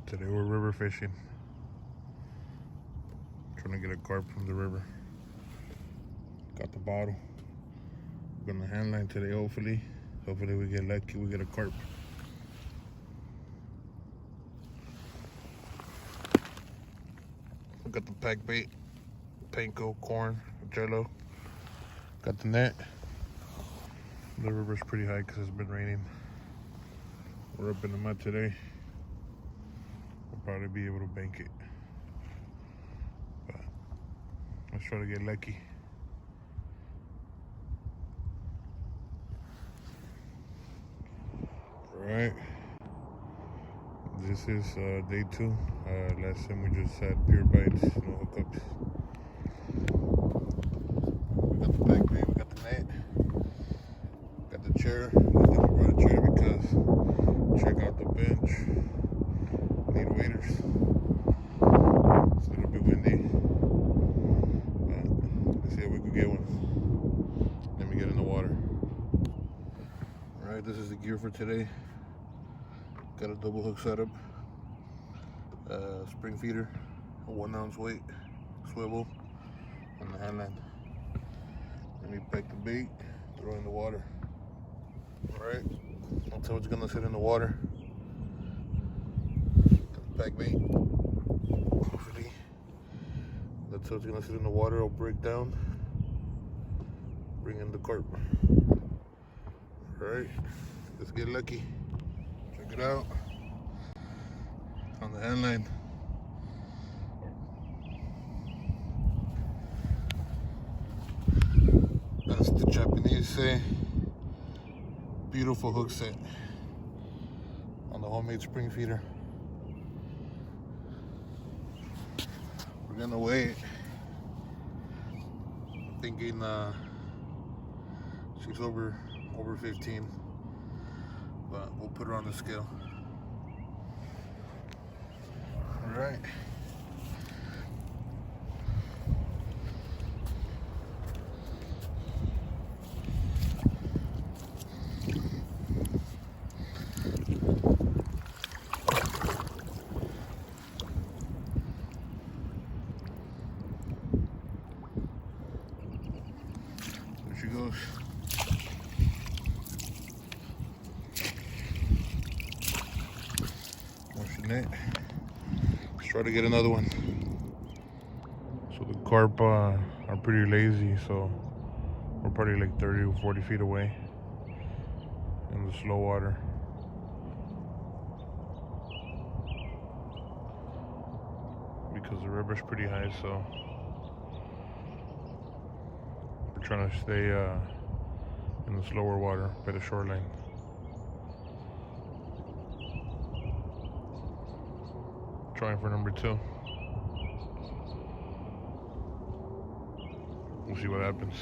Today we're river fishing. Trying to get a carp from the river. Got the bottle. We're gonna hand line today, hopefully. Hopefully we get lucky, we get a carp. We got the pack bait, panko, corn, jello. Got the net. The river's pretty high because it's been raining. We're up in the mud today. We'll probably be able to bank it. But let's try to get lucky. Alright. This is day 2. Last time we just had pure bites, no hookups. We got the back bait, we got the net, got the chair. I think we brought a chair because check out the bench. Need waders. It's a little bit windy. Let's see if we can get one. Let me get in the water. Alright, this is the gear for today. Got a double hook setup, spring feeder, a 1 ounce weight, swivel, and the hand line. Let me pack the bait, throw it in the water. Alright, that's how it's gonna sit in the water. Got the pack bait. Hopefully, that's how it's gonna sit in the water. It'll break down, bring in the carp. Alright, let's get lucky. Check it out on the hand line. That's the Japanese say. Beautiful hook set on the homemade spring feeder. We're gonna weigh it. I'm thinking she's over 15. But we'll put her on the scale. All right. There she goes. Let's try to get another one. So the carp are pretty lazy, so we're probably like 30 or 40 feet away in the slow water. Because the river's pretty high, so we're trying to stay in the slower water by the shoreline. Trying for number 2. We'll see what happens.